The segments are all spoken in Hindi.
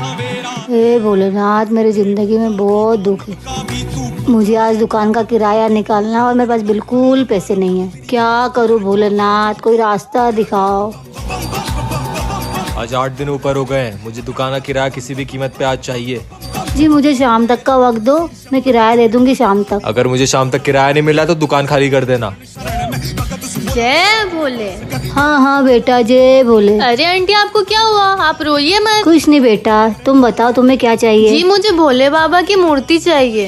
हे भोलेनाथ, मेरी जिंदगी में बहुत दुख है। मुझे आज दुकान का किराया निकालना और मेरे पास बिल्कुल पैसे नहीं है। क्या करूं भोलेनाथ, कोई रास्ता दिखाओ। आज 8 दिन ऊपर हो गए हैं। मुझे दुकान का किराया किसी भी कीमत पे आज चाहिए। जी मुझे शाम तक का वक्त दो, मैं किराया दे दूंगी शाम तक। अगर मुझे शाम तक किराया नहीं मिला तो दुकान खाली कर देना। जय भोले। हाँ बेटा, जय भोले। अरे आंटी, आपको क्या हुआ? आप रोइए मत। कुछ नहीं बेटा, तुम बताओ तुम्हें क्या चाहिए? जी मुझे भोले बाबा की मूर्ति चाहिए।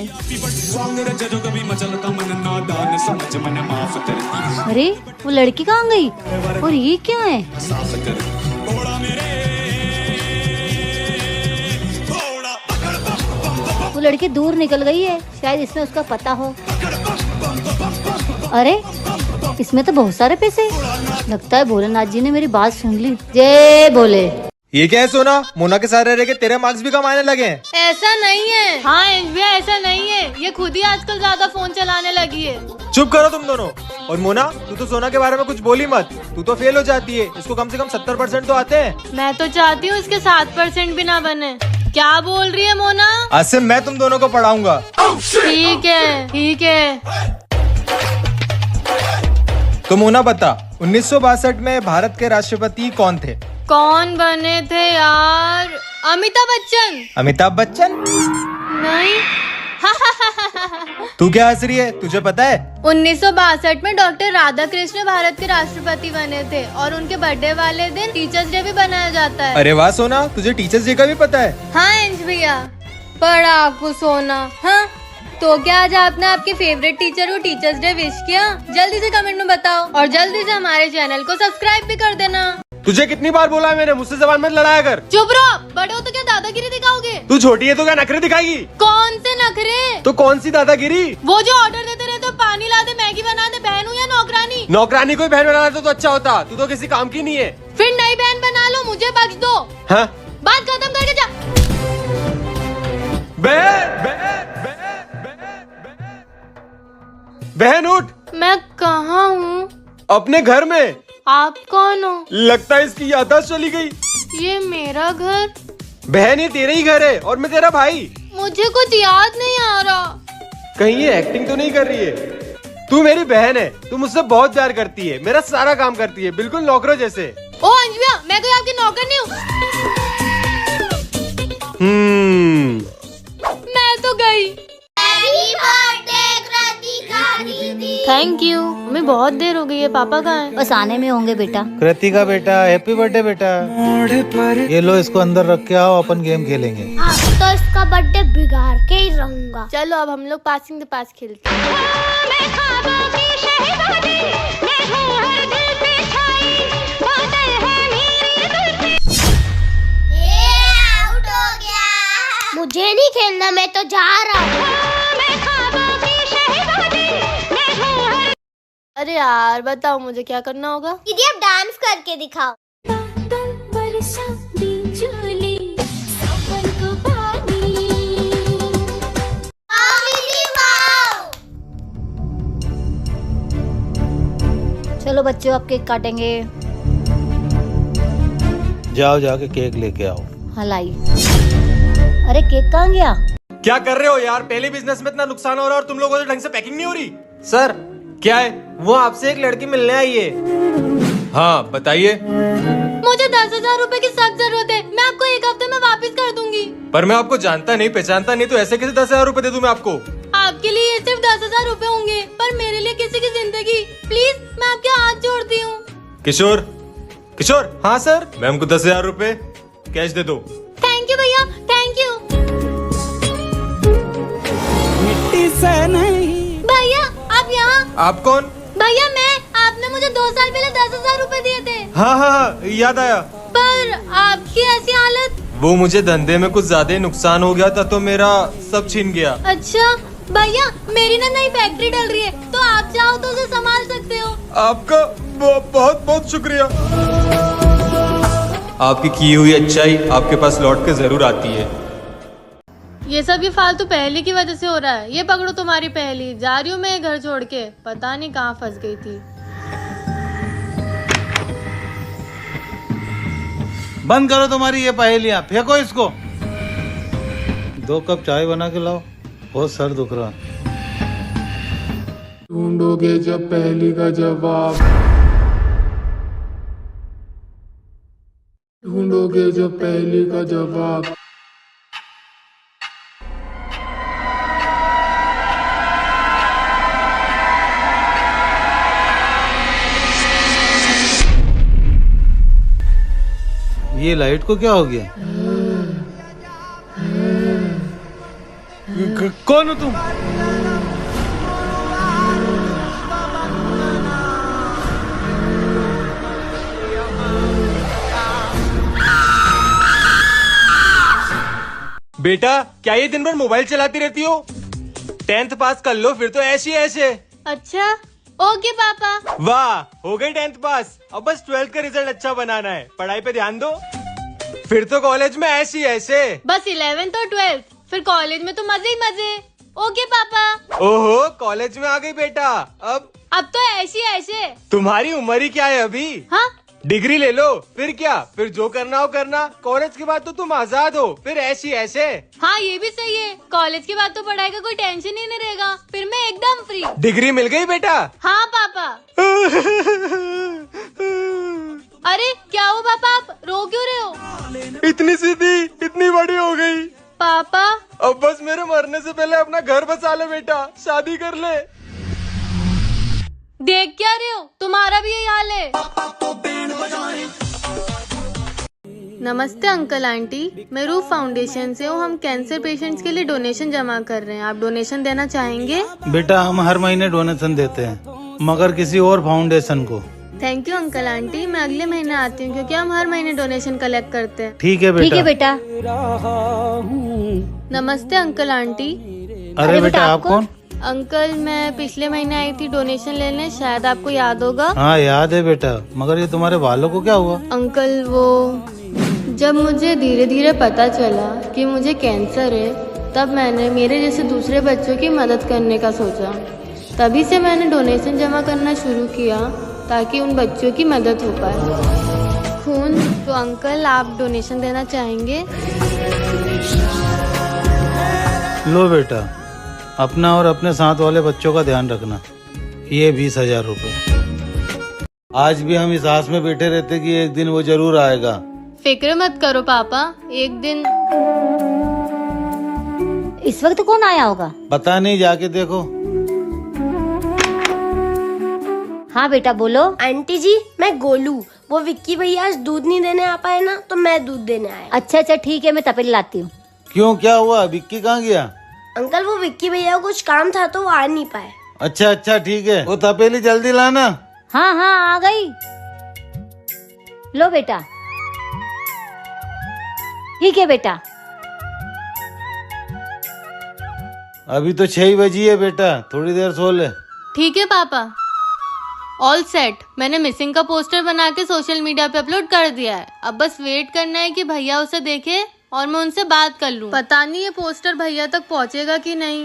अरे वो लड़की कहाँ गई और ये क्या है? वो लड़की दूर निकल गई है, शायद इसमें उसका पता हो। अरे इसमें तो बहुत सारे पैसे। लगता है भोलेनाथ जी ने मेरी बात सुन ली। जय भोले। ये क्या है सोना? मोना के साथ रह के तेरे मार्क्स भी कम आने लगे हैं। ऐसा नहीं है। हाँ भैया, ऐसा नहीं है। ये खुद ही आजकल ज्यादा फोन चलाने लगी है। चुप करो तुम दोनों। और मोना, तू तो सोना के बारे में कुछ बोली मत। तू तो फेल हो जाती है। इसको कम से कम 70% तो आते हैं। मैं तो चाहती हूँ इसके 7% भी ना बने। क्या बोल रही है मोना? आज से मैं तुम दोनों को पढ़ाऊंगा। ठीक है ठीक है। तो मोना बता, 1962 में भारत के राष्ट्रपति कौन थे? कौन बने थे यार? अमिताभ बच्चन। अमिताभ बच्चन? नहीं। तू क्या हंस रही है? तुझे पता है 1962 में डॉक्टर राधा कृष्ण भारत के राष्ट्रपति बने थे और उनके बर्थडे वाले दिन टीचर्स डे भी बनाया जाता है। अरे वाह सोना, तुझे टीचर्स डे का भी पता है? हाँ अंश भैया, पढ़ाकू सोना। हाँ तो क्या आज आपने आपके फेवरेट टीचर को टीचर्स डे विश किया? जल्दी से कमेंट में बताओ और जल्दी से हमारे चैनल को सब्सक्राइब भी कर देना। तुझे कितनी बार बोला है मैंने, मुझसे जबान मत लड़ाया कर। चुप रहो, बड़े हो तो क्या दादागिरी दिखाओगे? तू छोटी है तो क्या नखरे दिखाएगी? कौन से नखरे? तो कौन सी दादागिरी? वो जो ऑर्डर देते रहते हो, पानी ला दे, मैगी बना दे, बहन हूँ या नौकरानी? नौकरानी कोई बहन बना तो अच्छा होता। तू तो किसी काम की नहीं है। फिर नई बहन बना लो, मुझे बख्श दो। हाँ? बात खत्म करके जा। बहन उठ। मैं कहाँ हूँ? अपने घर में। आप कौन हो? लगता है इसकी याददाश्त चली गई। ये मेरा घर? बहन ये तेरा ही घर है और मैं तेरा भाई। मुझे कुछ याद नहीं आ रहा। कहीं ये एक्टिंग तो नहीं कर रही है? तू मेरी बहन है, तू मुझसे बहुत प्यार करती है, मेरा सारा काम करती है, बिल्कुल नौकरों जैसे। ओ अंजलिया, मैं कोई आपकी नौकर नहीं हूँ। मैं तो गई। Thank you. हमें बहुत देर हो गई है। पापा कहाँ हैं? बस आने में होंगे बेटा। कृतिका बेटा, हैप्पी बर्थडे बेटा। ये लो, इसको अंदर रख के आओ, अपन गेम खेलेंगे। तो इसका बर्थडे बिगाड़ के ही रहूंगा। चलो अब हम लोग पासिंग द पास खेलते हैं। आउट हो गया। मुझे नहीं खेलना, मैं तो जा रहा हूँ। अरे यार बताओ मुझे क्या करना होगा? दीदी अब डांस करके दिखाओ। चलो बच्चों, अब केक काटेंगे। जाओ जाके केक लेके आओ। हाँ लाई। अरे केक कहाँ गया? क्या कर रहे हो यार? पहले बिजनेस में इतना नुकसान हो रहा है और तुम लोगों से ढंग से पैकिंग नहीं हो रही। सर क्या है? वो आपसे एक लड़की मिलने आई है। हाँ बताइए। मुझे 10,000 रूपए की सख्त जरूरत है। मैं आपको 1 हफ्ते में वापस कर दूंगी। पर मैं आपको जानता नहीं पहचानता नहीं, तो ऐसे कैसे 10,000 रूपए दे दूं मैं आपको? आपके लिए ये सिर्फ 10,000 रूपए होंगे, पर मेरे लिए किसी की जिंदगी। प्लीज मैं आपके हाथ जोड़ती हूँ। किशोर, किशोर। हाँ सर। मैम को 10,000 रूपए कैश दे दो। थैंक यू भैया, थैंक यू। भैया आप यहाँ? आप कौन? भैया मैं। आपने मुझे 2 साल पहले 10,000 रूपए दिए थे। हाँ हाँ हाँ, याद आया। पर आपकी ऐसी हालत? वो मुझे धंधे में कुछ ज्यादा ही नुकसान हो गया था तो मेरा सब छीन गया। अच्छा भैया, मेरी ना नई फैक्ट्री डल रही है, तो आप चाहो तो उसे संभाल सकते हो। आपका बहुत बहुत शुक्रिया। आपकी की हुई अच्छाई आपके पास लौट के जरूर आती है। ये सब ये फालतू पहेली की वजह से हो रहा है। ये पकड़ो तुम्हारी पहेली। जा रही हूँ मैं घर छोड़ के, पता नहीं कहाँ फंस गई थी। बंद करो तुम्हारी ये पहेलियां, फेंको इसको। 2 कप चाय बना के लाओ, बहुत सर दुख रहा। ढूंढोगे जब पहली का जवाब, ढूंढोगे जब पहली का जवाब। ये लाइट को क्या हो गया? कौन हो तुम? बेटा क्या ये दिन भर मोबाइल चलाती रहती हो? 10th पास कर लो फिर तो ऐसे ऐसे। अच्छा ओके पापा। वाह, हो गई 10th पास, अब बस 12th का रिजल्ट अच्छा बनाना है। पढ़ाई पे ध्यान दो, फिर तो कॉलेज में ऐसे ऐसे। बस 11th और 12th, फिर कॉलेज में तो मजे ही मजे। ओके पापा। ओहो, कॉलेज में आ गई बेटा। अब तो ऐसे ऐसे। तुम्हारी उम्र ही क्या है अभी? हाँ डिग्री ले लो, फिर क्या, फिर जो करना हो करना। कॉलेज के बाद तो तुम आजाद हो, फिर ऐसी ऐसे। हाँ ये भी सही है, कॉलेज के बाद तो पढ़ाई का कोई टेंशन ही नहीं रहेगा, फिर मैं एकदम फ्री। डिग्री मिल गई बेटा? हाँ पापा। अरे क्या हुआ पापा, आप रो क्यों रहे हो? इतनी सी थी, इतनी बड़ी हो गई। पापा अब बस मेरे मरने से पहले अपना घर बसा ले बेटा, शादी कर ले। देख क्या रहे हो, तुम्हारा भी यही हाल है। नमस्ते अंकल आंटी, मैं रूफ फाउंडेशन से हूँ। हम कैंसर पेशेंट्स के लिए डोनेशन जमा कर रहे हैं, आप डोनेशन देना चाहेंगे? बेटा हम हर महीने डोनेशन देते हैं, मगर किसी और फाउंडेशन को। थैंक यू अंकल आंटी, मैं अगले महीने आती हूँ क्योंकि हम हर महीने डोनेशन कलेक्ट करते हैं। ठीक है बेटा। ठीक है बेटा। नमस्ते अंकल आंटी। अरे बेटा आप कौन? अंकल मैं पिछले महीने आई थी डोनेशन लेने, शायद आपको याद होगा। हाँ याद है बेटा, मगर ये तुम्हारे बालों को क्या हुआ? अंकल वो जब मुझे धीरे धीरे पता चला कि मुझे कैंसर है, तब मैंने मेरे जैसे दूसरे बच्चों की मदद करने का सोचा। तभी से मैंने डोनेशन जमा करना शुरू किया ताकि उन बच्चों की मदद हो पाए। खून, तो अंकल आप डोनेशन देना चाहेंगे? लो बेटा, अपना और अपने साथ वाले बच्चों का ध्यान रखना। ये 20,000 रुपए। आज भी हम इस आस में बैठे रहते कि एक दिन वो जरूर आएगा। फिक्र मत करो पापा, एक दिन। इस वक्त कौन आया होगा? पता नहीं, जाके देखो। हाँ बेटा बोलो। आंटी जी मैं गोलू, वो विक्की भैया आज दूध नहीं देने आ पाए ना, तो मैं दूध देने आया। अच्छा अच्छा ठीक है, मैं तपेली लाती हूँ। क्यों, क्या हुआ? विक्की कहाँ गया? अंकल वो विक्की भैया को कुछ काम था तो वो आ नहीं पाए। अच्छा अच्छा ठीक है, वो तपेली जल्दी लाना। हाँ हाँ आ गई। लो बेटा। ठीक है बेटा। अभी तो 6 बजी है बेटा, थोड़ी देर सो ले। ठीक है पापा। ऑल सेट, मैंने मिसिंग का पोस्टर बना के सोशल मीडिया पे अपलोड कर दिया है। अब बस वेट करना है कि भैया उसे देखे और मैं उनसे बात कर लूं। पता नहीं ये पोस्टर भैया तक पहुंचेगा कि नहीं।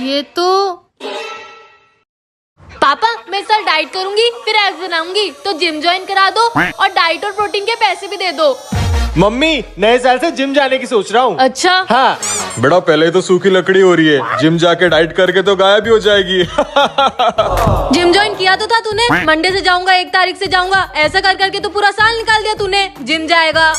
ये तो पापा, मैं इस साल डाइट करूंगी, फिर एब्स बनाऊंगी, तो जिम ज्वाइन करा दो और डाइट और प्रोटीन के पैसे भी दे दो। मम्मी नए साल से जिम जाने की सोच रहा हूँ। अच्छा हाँ। बेटा पहले तो सूखी लकड़ी हो रही है, जिम जाके डाइट करके तो गायब ही हो जाएगी। जिम ज्वाइन किया तो था तूने, मंडे से जाऊंगा, 1 तारीख से जाऊंगा, ऐसा कर करके तो पूरा साल निकाल दिया तूने। जिम जाएगा?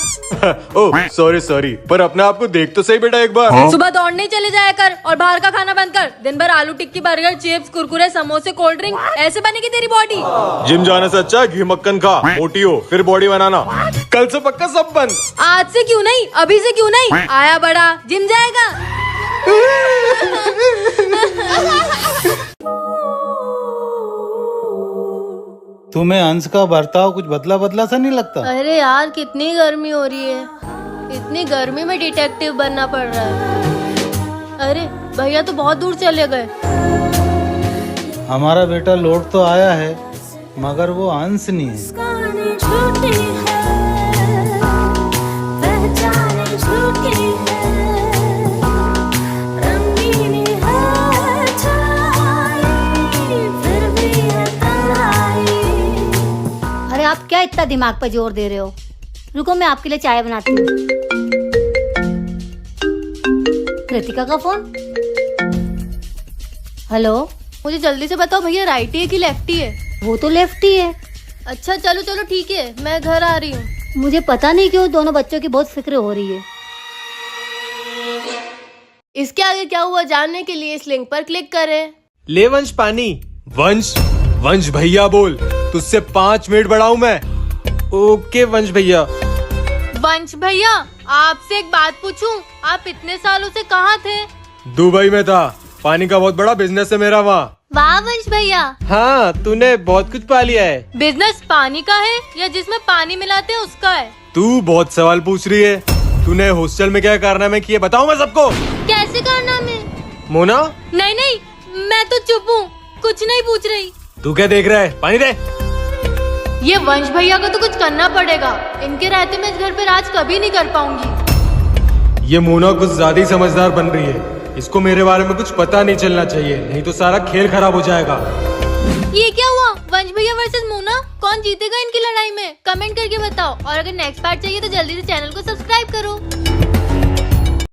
ओह सॉरी, पर अपने आप को देख तो सही बेटा एक बार। सुबह दौड़ने चले जाया कर और बाहर का खाना बंद कर। दिन भर आलू टिक्की, बर्गर, चिप्स, कुरकुरे, समोसे, कोल्ड ड्रिंक, ऐसे बनेगी तेरी बॉडी। जिम जाने से अच्छा घी मक्खन खा, मोटी हो, फिर बॉडी बनाना। कल से पक्का सब बंद। आज से क्यों नहीं, अभी से क्यों नहीं? आया बड़ा, जिम जाएगा। तुम्हें अंश का बर्ताव कुछ बदला बदला सा नहीं लगता? अरे यार कितनी गर्मी हो रही है, इतनी गर्मी में डिटेक्टिव बनना पड़ रहा है। अरे भैया तो बहुत दूर चले गए। हमारा बेटा लौट तो आया है, मगर वो अंश नहीं है। अरे आप क्या इतना दिमाग पर जोर दे रहे हो? रुको मैं आपके लिए चाय बनाती हूँ। कृतिका का फोन। हेलो, मुझे जल्दी से बताओ भैया राइटी है कि लेफ्टी है? वो तो लेफ्टी है। अच्छा चलो चलो ठीक है, मैं घर आ रही हूँ। मुझे पता नहीं क्यों दोनों बच्चों की बहुत फिक्र हो रही है। इसके आगे क्या हुआ जानने के लिए इस लिंक पर क्लिक करें। ले वंश पानी। वंश, वंश भैया बोल, तुझसे 5 मिनट बढ़ाऊं मैं? ओके वंश भैया। वंश भैया आपसे एक बात पूछूं, आप इतने सालों से कहाँ थे? दुबई में था, पानी का बहुत बड़ा बिजनेस है मेरा वहाँ। वाह वंश भैया, हाँ, तूने बहुत कुछ पा लिया है। बिजनेस पानी का है या जिसमें पानी मिलाते हैं उसका है? तू बहुत सवाल पूछ रही है। तूने हॉस्टल में क्या कारनामे किए बताऊं मैं सबको? कैसे कारनामे? मोना, नहीं नहीं, मैं तो चुप हूँ, कुछ नहीं पूछ रही। तू क्या देख रहा है? पानी दे। ये वंश भैया को तो कुछ करना पड़ेगा, इनके रहते मैं इस घर पे राज कभी नहीं कर पाऊंगी। ये मोना कुछ ज्यादा ही समझदार बन रही है। इसको मेरे बारे में कुछ पता नहीं चलना चाहिए, नहीं तो सारा खेल खराब हो जाएगा। ये क्या हुआ? वंश भैया वर्सेस मोना, कौन जीतेगा इनकी लड़ाई में? कमेंट करके बताओ। और अगर नेक्स्ट पार्ट चाहिए तो जल्दी से चैनल को सब्सक्राइब करो।